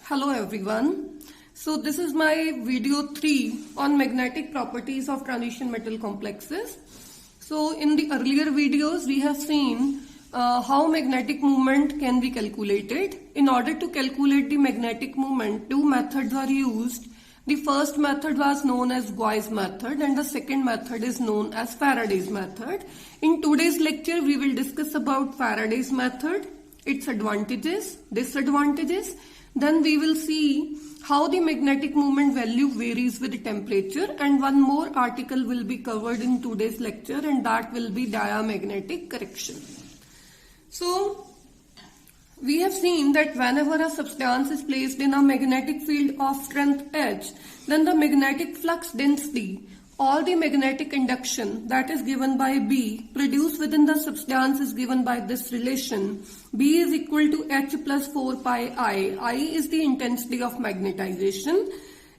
Hello everyone. So this is my video 3 on magnetic properties of transition metal complexes. So in the earlier videos we have seen how magnetic moment can be calculated. In order to calculate the magnetic moment, two methods are used. The first method was known as Gauss method and the second method is known as Faraday's method. In today's lecture we will discuss about Faraday's method, its advantages, disadvantages. Then we will see how the magnetic moment value varies with temperature, and one more article will be covered in today's lecture, and that will be diamagnetic correction. So we have seen that whenever a substance is placed in a magnetic field of strength H, then the magnetic flux density or the magnetic induction that is given by B produced within the substance is given by this relation. B is equal to H plus 4 pi I. I is the intensity of magnetization.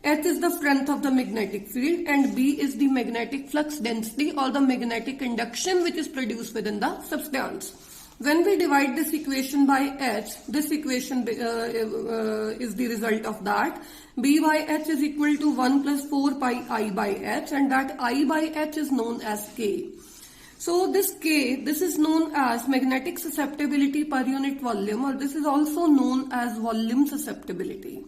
H is the strength of the magnetic field and B is the magnetic flux density or the magnetic induction which is produced within the substance. When we divide this equation by H, this equation is the result of that. B by H is equal to 1 plus 4 pi I by H, and that I by H is known as K. So this K, this is known as magnetic susceptibility per unit volume, or this is also known as volume susceptibility.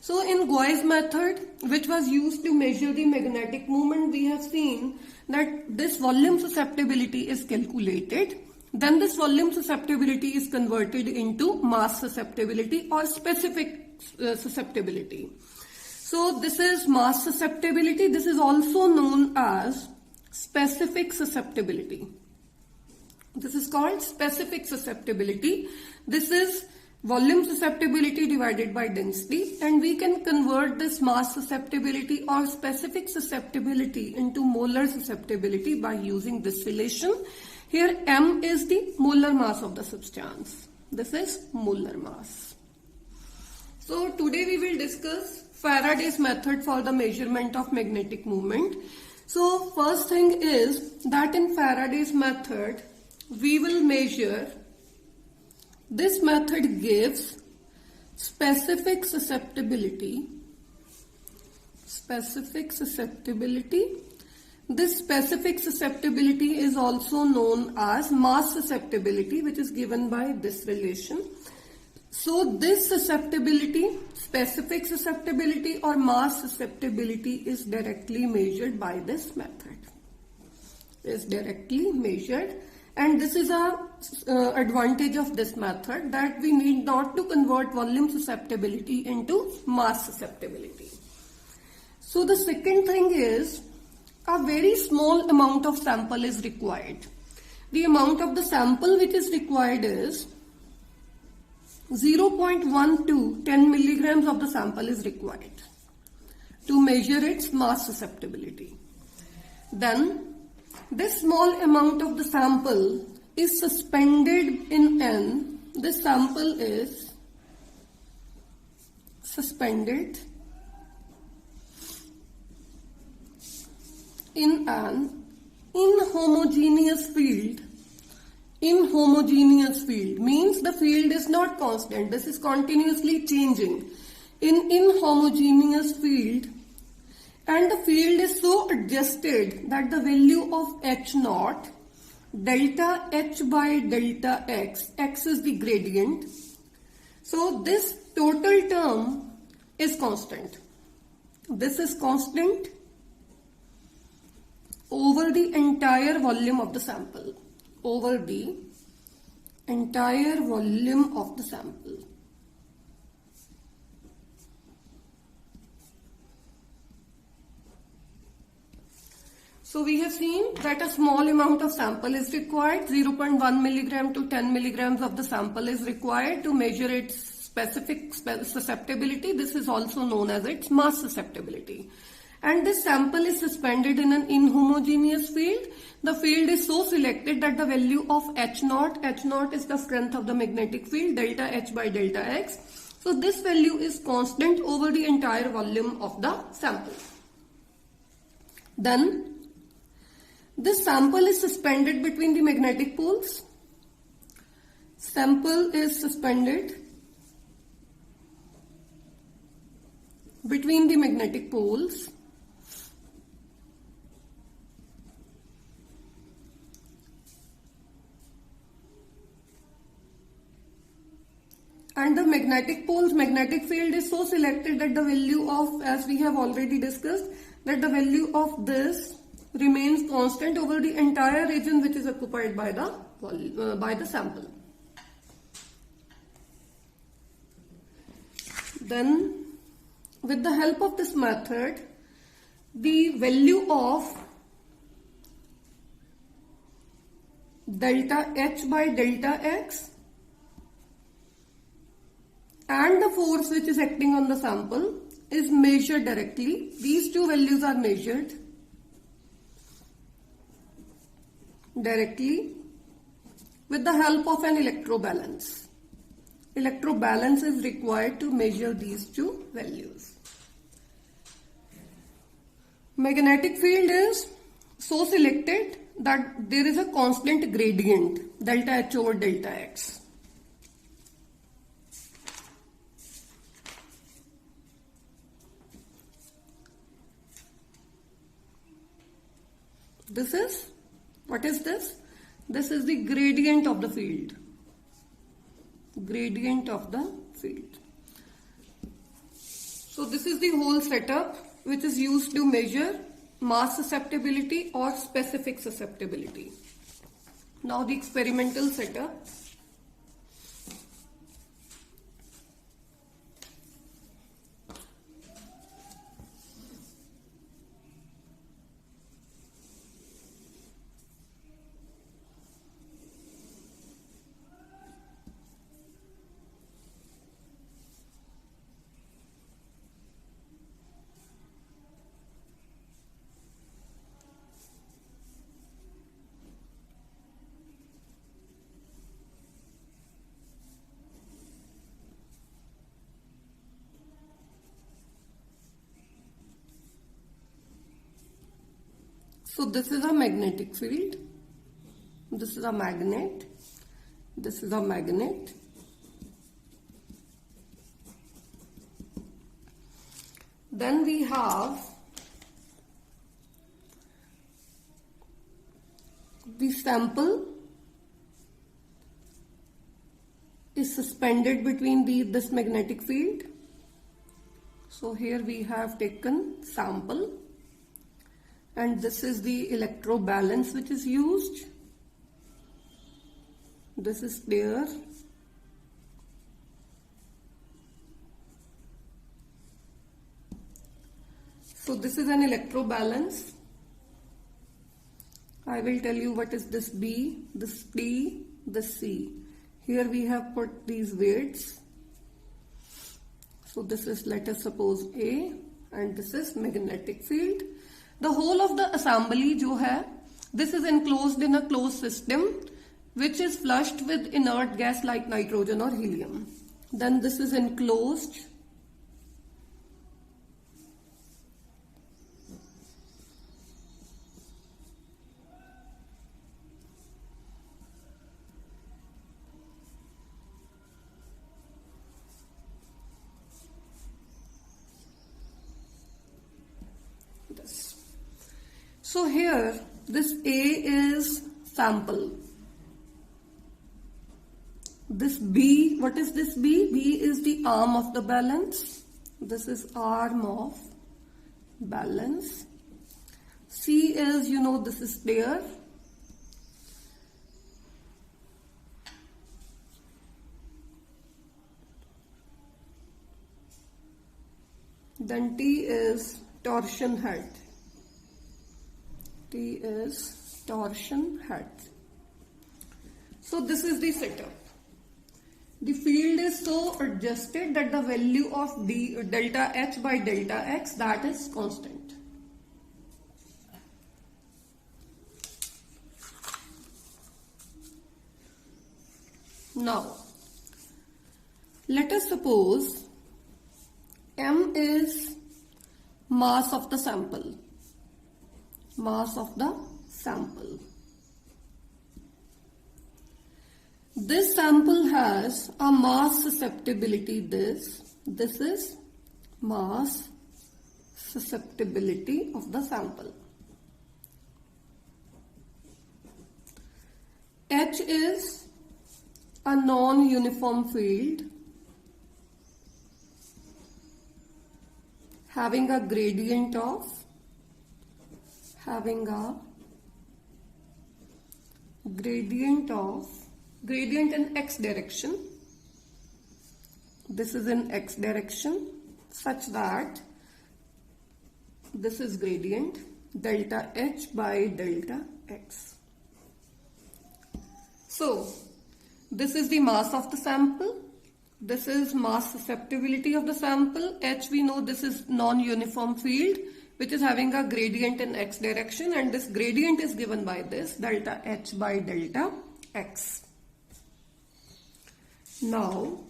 So in Gauss method, which was used to measure the magnetic moment, we have seen that this volume susceptibility is calculated. Then this volume susceptibility is converted into mass susceptibility or specific susceptibility. So this is mass susceptibility. This is also known as specific susceptibility. This is called specific susceptibility. This is volume susceptibility divided by density, and we can convert this mass susceptibility or specific susceptibility into molar susceptibility by using this relation. Here m is the molar mass of the substance. This is molar mass. So today we will discuss Faraday's method for the measurement of magnetic moment. So first thing is that in Faraday's method we will measure, this method gives specific susceptibility. This specific susceptibility is also known as mass susceptibility, which is given by this relation. So this susceptibility, specific susceptibility or mass susceptibility is directly measured by this method. Is directly measured, and this is a advantage of this method, that we need not to convert volume susceptibility into mass susceptibility. So the second thing is, a very small amount of sample is required. The amount of the sample which is required is 0.1 to 10 milligrams of the sample is required to measure its mass susceptibility. Then this small amount of the sample is suspended in N. This sample is suspended in an inhomogeneous field. Inhomogeneous field means the field is not constant. This is continuously changing. In inhomogeneous field, and the field is so adjusted that the value of H naught, delta H by delta X, X is the gradient. So this total term is constant. This is constant over the entire volume of the sample. Over the entire volume of the sample. So we have seen that a small amount of sample is required. 0.1 milligram to 10 milligrams of the sample is required to measure its specific susceptibility. This is also known as its mass susceptibility. And this sample is suspended in an inhomogeneous field. The field is so selected that the value of H naught is the strength of the magnetic field, delta H by delta X. So this value is constant over the entire volume of the sample. Then this sample is suspended between the magnetic poles. Sample is suspended between the magnetic poles and the magnetic pole's magnetic field is so selected that the value of, as we have already discussed, that the value of this remains constant over the entire region which is occupied by the sample. Then, with the help of this method, the value of delta H by delta X and the force which is acting on the sample is measured directly. These two values are measured directly with the help of an electrobalance. Electrobalance is required to measure these two values. Magnetic field is so selected that there is a constant gradient, delta H over delta X. This is, what is this? This is the gradient of the field. Gradient of the field. So this is the whole setup which is used to measure mass susceptibility or specific susceptibility. Now the experimental setup. So this is a magnetic field, this is a magnet, this is a magnet. Then we have the sample is suspended between this magnetic field. So here we have taken sample. And this is the electrobalance which is used. This is there. So this is an electrobalance. I will tell you what is this B, this T, this C. Here we have put these weights. So this is, let us suppose, A, and this is magnetic field. The whole of the assembly जो है, this is enclosed in a closed system which is flushed with inert gas like nitrogen or helium. Then this is enclosed. So here this A is sample. This B, what is this B? B is the arm of the balance. This is arm of balance. C is, you know, this is there. Then T is torsion head. T is torsion head. So this is the setup. The field is so adjusted that the value of delta H by delta X, that is constant. Now, let us suppose M is mass of the sample. Mass of the sample. This sample has a mass susceptibility. This is mass susceptibility of the sample. H is a non-uniform field having a gradient in x direction. This is in x direction such that this is gradient delta H by delta x. So this is the mass of the sample. This is mass susceptibility of the sample. H, we know this is non-uniform field which is having a gradient in x direction, and this gradient is given by this delta H by delta x. Now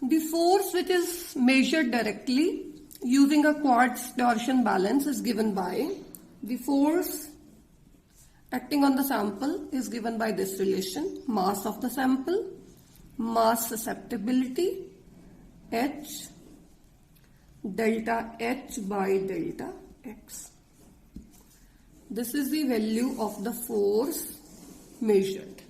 the force which is measured directly using a quartz torsion balance is given by the force acting on the sample is given by this relation: mass of the sample, mass susceptibility, H, delta H by delta x. This is the value of the force measured.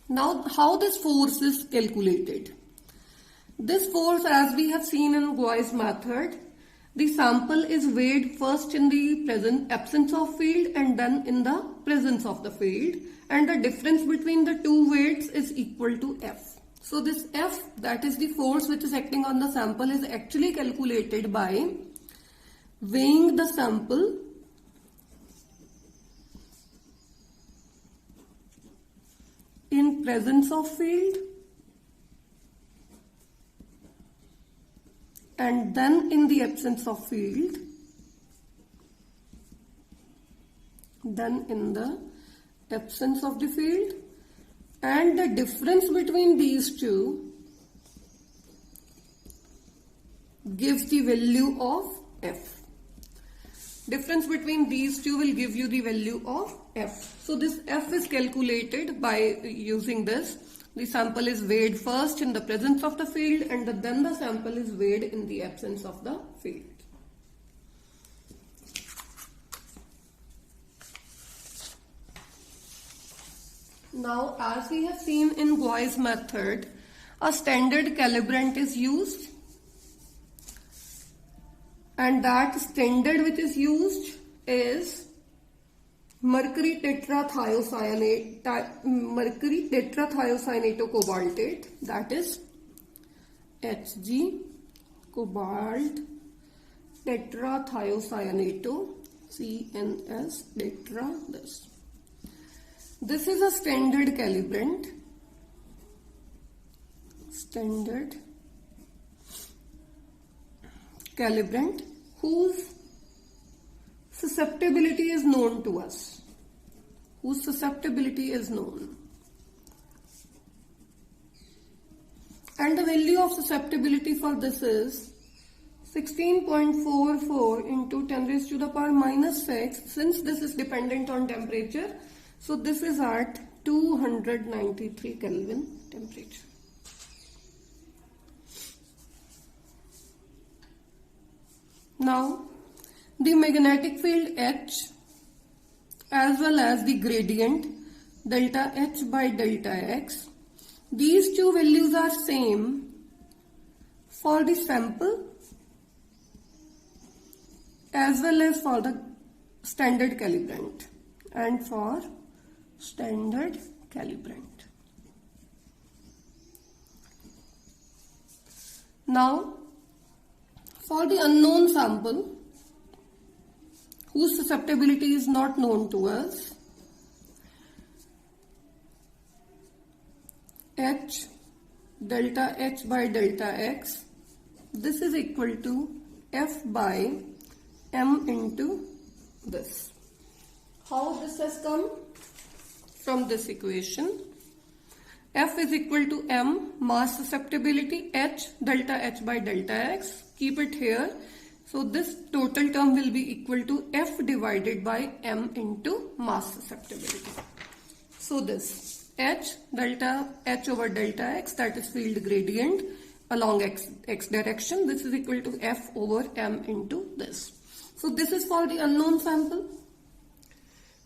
Now, how this force is calculated? This force, as we have seen in Gouail's method, the sample is weighed first in the absence of field and then in the presence of the field, and the difference between the two weights is equal to F. So this F, that is the force which is acting on the sample, is actually calculated by weighing the sample in presence of field and then in the absence of field, then in the absence of the field, and the difference between these two gives the value of F. Difference between these two will give you the value of F. So this F is calculated by using this. The sample is weighed first in the presence of the field and then the sample is weighed in the absence of the field. Now, as we have seen in Gouail's method, a standard calibrant is used, and that standard which is used is mercury tetrathiocyanocobaltate, that is Hg, cobalt tetrathiocyanato, CNS tetra this. This is a standard calibrant. Whose susceptibility is known to us. And the value of susceptibility for this is 16.44 into 10 raised to the power minus 6. Since this is dependent on temperature, so this is at 293 Kelvin temperature. Now, the magnetic field H as well as the gradient delta H by delta x, these two values are same for the sample as well as for the standard calibrant and for standard calibrant. Now, for the unknown sample whose susceptibility is not known to us, H delta H by delta x, this is equal to F by M into this. How this has come? From this equation. F is equal to M, mass susceptibility, H delta H by delta x. Keep it here. So this total term will be equal to F divided by M into mass susceptibility. So this H, delta H over delta X, that is field gradient along X direction. This is equal to F over M into this. So this is for the unknown sample.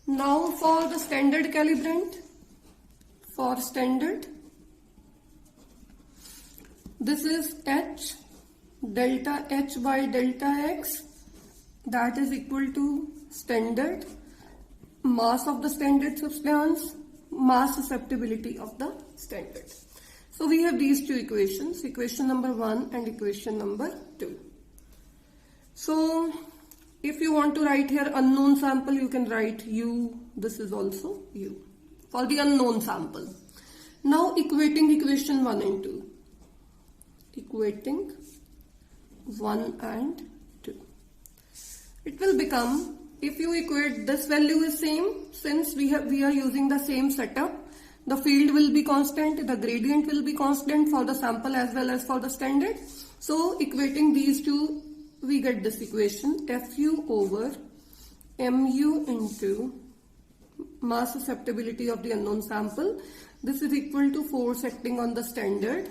Now for the standard calibrant, for standard, this is H, delta H by delta X, that is equal to standard, mass of the standard substance, mass susceptibility of the standard. So we have these two equations, equation number 1 and equation number 2. So if you want to write here unknown sample, you can write U, this is also U, for the unknown sample. Now equating equation 1 and 2. Equating 1 and 2. It will become, if you equate this value is same, since we are using the same setup, the field will be constant, the gradient will be constant for the sample as well as for the standard. So equating these two, we get this equation, Fu over Mu into mass susceptibility of the unknown sample. This is equal to force acting on the standard,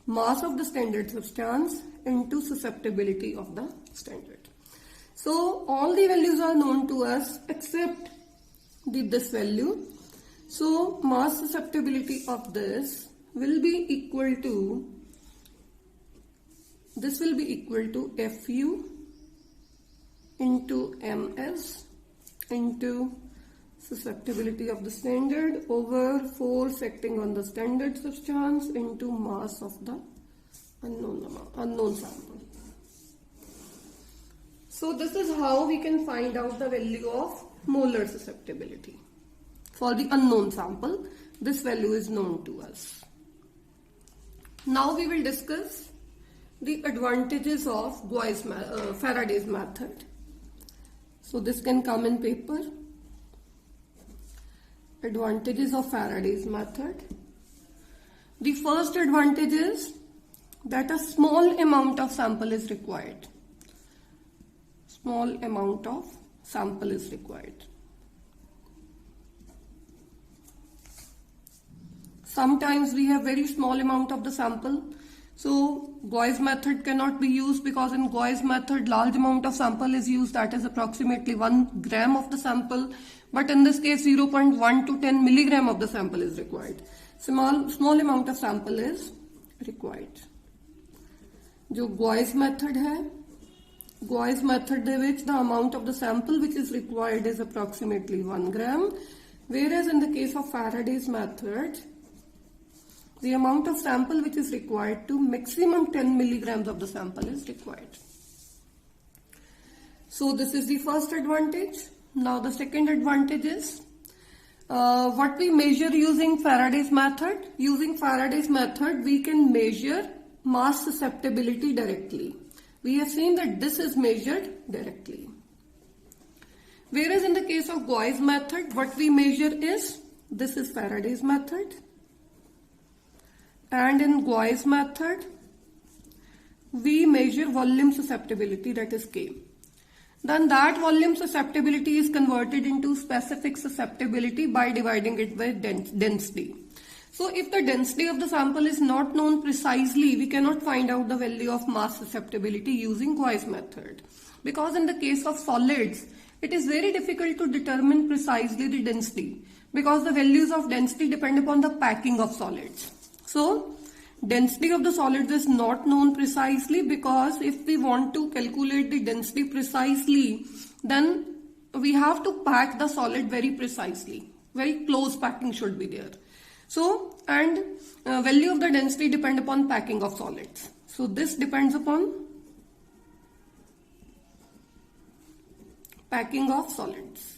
mass of the standard substance into susceptibility of the standard. So all the values are known to us except this value. So mass susceptibility of this will be equal to, this will be equal to Fu into Ms into susceptibility of the standard over force acting on the standard substance into mass of the unknown sample. So this is how we can find out the value of molar susceptibility. For the unknown sample, this value is known to us. Now we will discuss the advantages of Faraday's method. So this can come in paper. Advantages of Faraday's method. The first advantage is that a small amount of sample is required. Small amount of sample is required. Sometimes we have very small amount of the sample. So Gauss method cannot be used because in Gauss method large amount of sample is used, that is approximately 1 gram of the sample. But in this case 0.1 to 10 milligram of the sample is required. Small amount of sample is required. जो Gauss method है, Gauss method ਦੇ ਵਿੱਚ the amount of the sample which is required is approximately 1 gram, whereas in the case of Faraday's method, the amount of sample which is required to maximum 10 milligrams of the sample is required. So this is the first advantage. Now the second advantage is what we measure using Faraday's method. Using Faraday's method, we can measure mass susceptibility directly. We have seen that this is measured directly. Whereas in the case of Gauss method, what we measure is, this is Faraday's method. And in Gauss method, we measure volume susceptibility, that is K. Then that volume susceptibility is converted into specific susceptibility by dividing it by density. So if the density of the sample is not known precisely, we cannot find out the value of mass susceptibility using Gauss method. Because in the case of solids, it is very difficult to determine precisely the density because the values of density depend upon the packing of solids. So density of the solids is not known precisely because if we want to calculate the density precisely, then we have to pack the solid very precisely. Very close packing should be there. So, and value of the density depend upon packing of solids. So this depends upon packing of solids.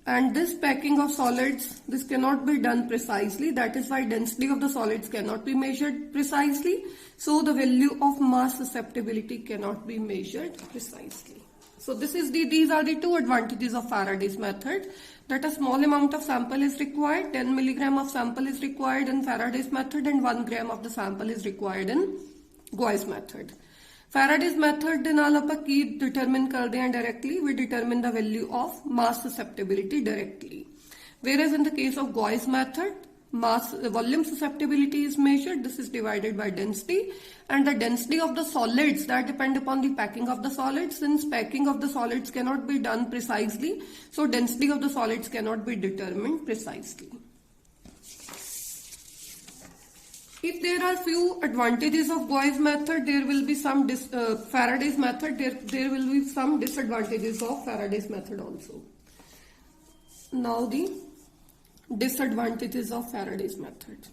And this packing of solids, this cannot be done precisely. That is why density of the solids cannot be measured precisely. So the value of mass susceptibility cannot be measured precisely. So these are the two advantages of Faraday's method, that a small amount of sample is required, 10 milligram of sample is required in Faraday's method and 1 gram of the sample is required in Gauss method. Faraday's method ਦੇ ਨਾਲ ਆਪਾਂ ਕੀ determine ਕਰਦੇ ਹਾਂ directly, we determine the value of mass susceptibility directly. Whereas in the case of Gauss method, mass volume susceptibility is measured. This is divided by density, and the density of the solids that depend upon the packing of the solids. Since packing of the solids cannot be done precisely, so density of the solids cannot be determined precisely. If there are few advantages of Gauss method, there will be some Faraday's method. There will be some disadvantages of Faraday's method also. Now the disadvantages of Faraday's method.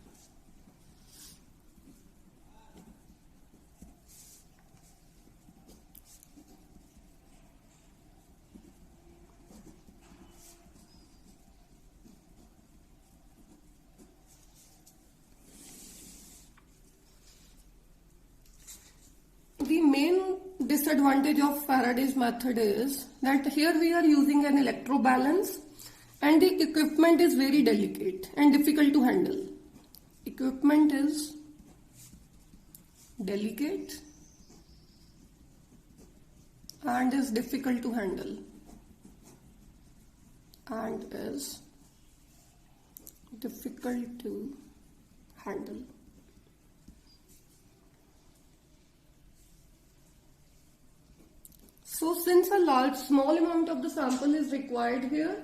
The main disadvantage of Faraday's method is that here we are using an electrobalance, and the equipment is very delicate and difficult to handle. Equipment is delicate and is difficult to handle So since a small amount of the sample is required here,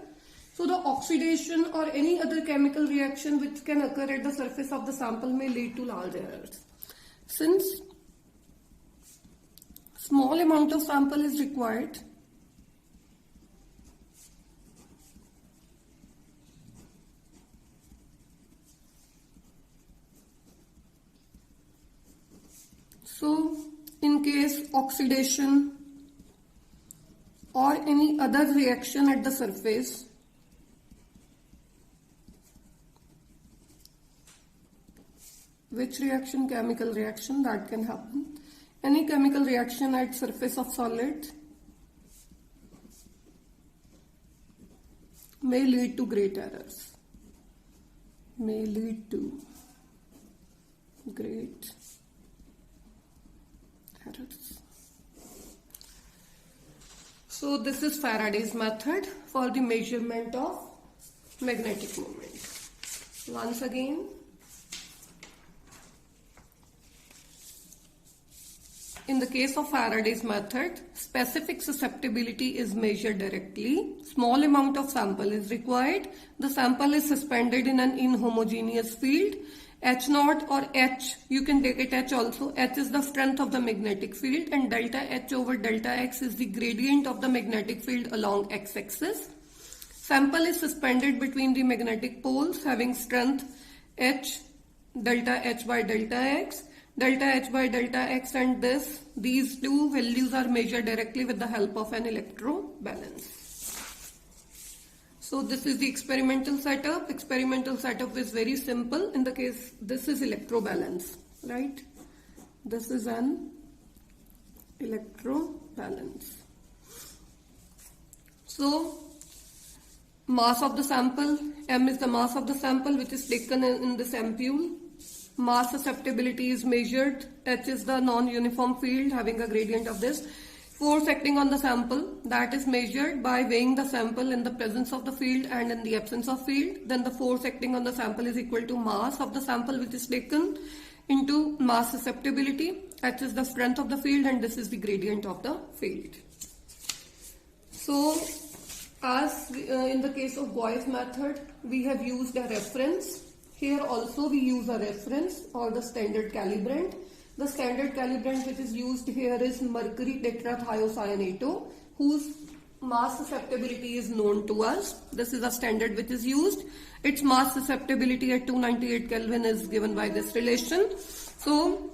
so the oxidation or any other chemical reaction which can occur at the surface of the sample may lead to large errors. Since small amount of sample is required, so in case oxidation or any other reaction at the surface which reaction? Chemical reaction that can happen. Any chemical reaction at surface of solid may lead to great errors. So this is Faraday's method for the measurement of magnetic moment. Once again, in the case of Faraday's method, specific susceptibility is measured directly. Small amount of sample is required. The sample is suspended in an inhomogeneous field. H0 or H, you can take it H also. H is the strength of the magnetic field, and delta H over delta X is the gradient of the magnetic field along x-axis. Sample is suspended between the magnetic poles having strength H, delta H by delta X. Delta H by delta X and these two values are measured directly with the help of an electrobalance. So this is the experimental setup. Experimental setup is very simple. In the case, this is electrobalance, right? This is an electrobalance. So mass of the sample, M is the mass of the sample which is taken in this ampule. Mass susceptibility is measured. H is the non-uniform field having a gradient of this. Force acting on the sample, that is measured by weighing the sample in the presence of the field and in the absence of field. Then the force acting on the sample is equal to mass of the sample which is taken into mass susceptibility. H is the strength of the field, and this is the gradient of the field. So as in the case of Gauss method, we have used a reference. Here also we use a reference or the standard calibrant. The standard calibrant which is used here is mercury tetrathiocyanate, whose mass susceptibility is known to us. This is a standard which is used. Its mass susceptibility at 298 Kelvin is given by this relation. So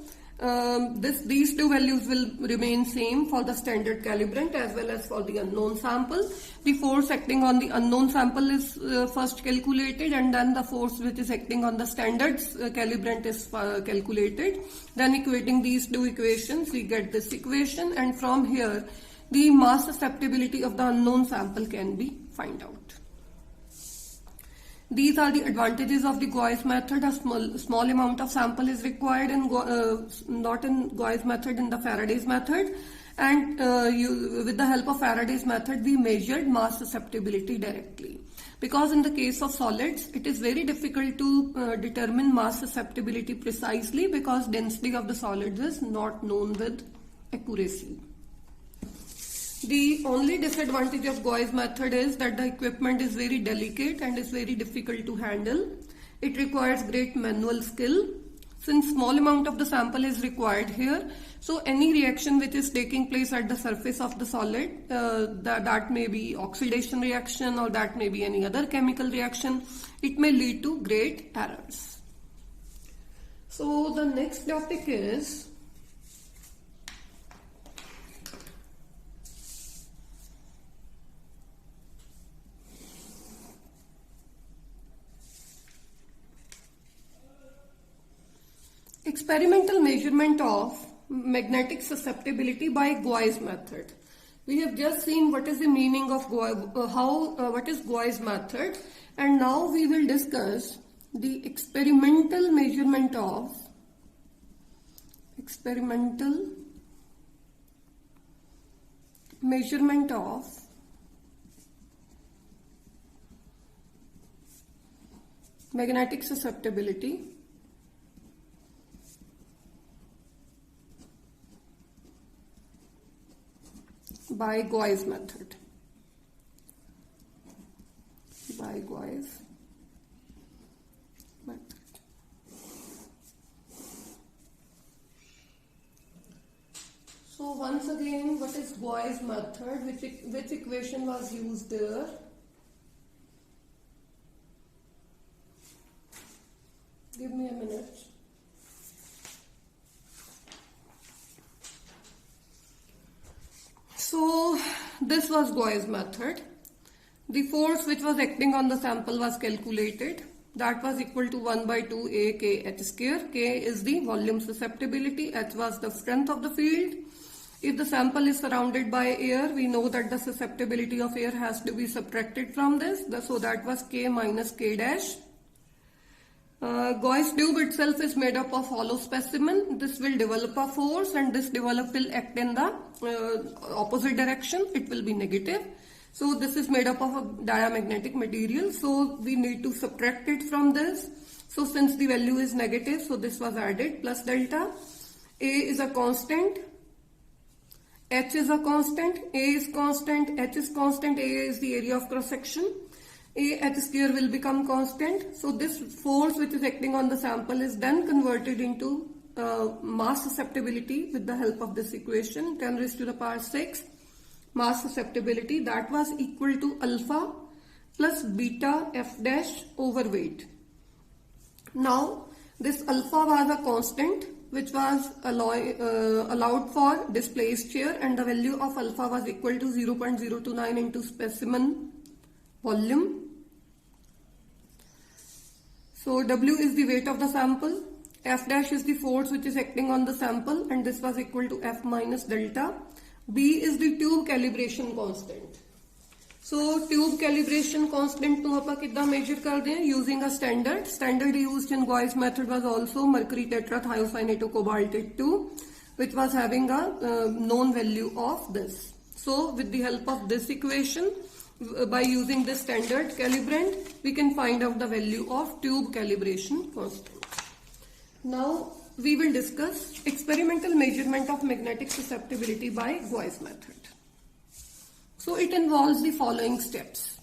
these two values will remain same for the standard calibrant as well as for the unknown sample. The force acting on the unknown sample is first calculated, and then the force which is acting on the standard calibrant is calculated. Then equating these two equations, we get this equation, and from here the mass susceptibility of the unknown sample can be found out. These are the advantages of the Gauss method. A small amount of sample is required in not in Gauss method, in the Faraday's method. And with the help of Faraday's method, we measured mass susceptibility directly. because in the case of solids, it is very difficult to determine mass susceptibility precisely because density of the solids is not known with accuracy. The only disadvantage of Gauss method is that the equipment is very delicate and is very difficult to handle. It requires great manual skill. Since small amount of the sample is required here, so any reaction which is taking place at the surface of the solid, that may be oxidation reaction or that may be any other chemical reaction, it may lead to great errors. So the next topic is experimental measurement of magnetic susceptibility by Gauss method. We have just seen what is the meaning of what is Gauss method, and now we will discuss the experimental measurement of magnetic susceptibility by Gauss method. So once again, what is Gauss method? Which equation was used there? Give me a minute. So this was Gauss method. The force which was acting on the sample was calculated. That was equal to 1 by 2 A K H square. K is the volume susceptibility. H was the strength of the field. If the sample is surrounded by air, we know that the susceptibility of air has to be subtracted from this. So that was K minus K dash. Gauss tube itself is made up of hollow specimen. This will develop a force and this develop will act in the opposite direction. It will be negative. So this is made up of a diamagnetic material. So we need to subtract it from this. So since the value is negative, so this was added plus delta. A is a constant. H is a constant. A is constant. H is constant. A is the area of cross section. H square will become constant. So this force which is acting on the sample is then converted into mass susceptibility with the help of this equation 10 raised to the power 6 mass susceptibility, that was equal to alpha plus beta f dash over weight. Now this alpha was a constant which was allowed for displaced chair, and the value of alpha was equal to 0.029 into specimen volume. So W is the weight of the sample, F dash is the force which is acting on the sample, and this was equal to F minus delta. B is the tube calibration constant. So tube calibration constant to ਆਪਾਂ ਕਿੱਦਾਂ measure ਕਰਦੇ हैं using a standard. Standard used in Gauss method was also mercury tetrathiocyanate 2, which was having a known value of this. So with the help of this equation, by using this standard calibrant, we can find out the value of tube calibration constant. Now we will discuss experimental measurement of magnetic susceptibility by Gauss method. So it involves the following steps.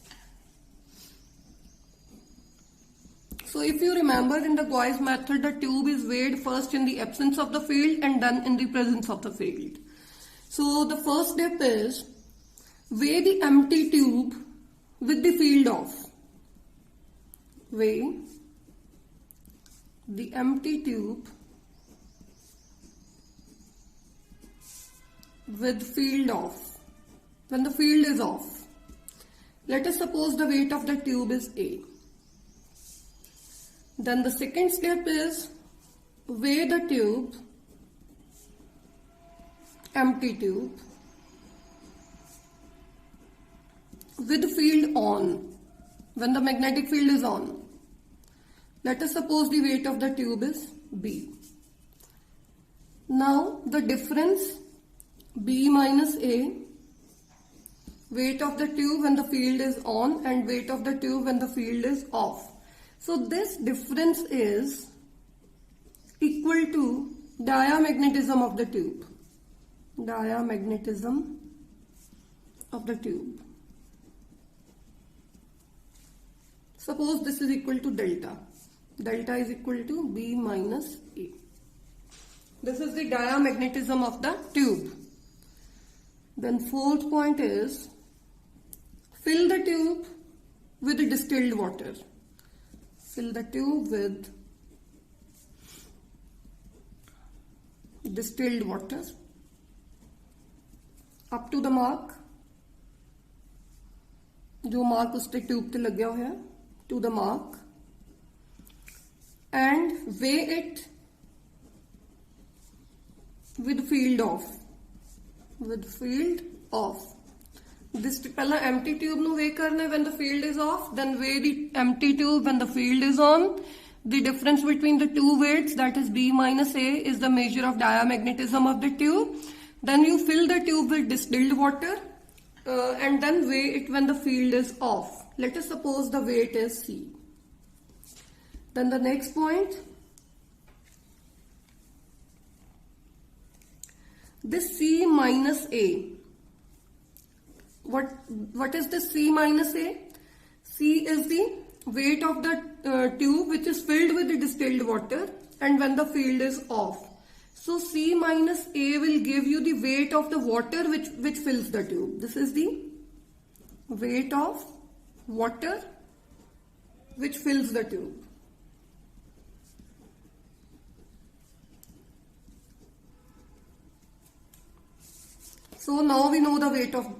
So if you remember, in the Gauss method, the tube is weighed first in the absence of the field and then in the presence of the field. So the first step is weigh the empty tube with the field off. Weigh the empty tube with field off. When the field is off, let us suppose the weight of the tube is A. Then the second step is weigh the tube, empty tube, with field on. When the magnetic field is on, let us suppose the weight of the tube is B. Now the difference B minus A weight of the tube when the field is on and weight of the tube when the field is off. So this difference is equal to diamagnetism of the tube. Diamagnetism of the tube. Suppose this is equal to delta. Delta is equal to B minus A. This is the diamagnetism of the tube. Then fourth point is fill the tube with distilled water. Fill the tube with distilled water up to the mark. जो mark उसके tube पे लग गया है, to the mark, and weigh it with field off. With field off. This पहला empty tube nu weigh करना है when the field is off, then weigh the empty tube when the field is on. The difference between the two weights, that is B minus A, is the measure of diamagnetism of the tube. Then you fill the tube with distilled water and then weigh it when the field is off. Let us suppose the weight is C. Then the next point, this C minus A. What is the C minus A? C is the weight of the tube which is filled with the distilled water and when the field is off. So C minus A will give you the weight of the water which fills the tube. This is the weight of water which fills the tube. So now we know the weight of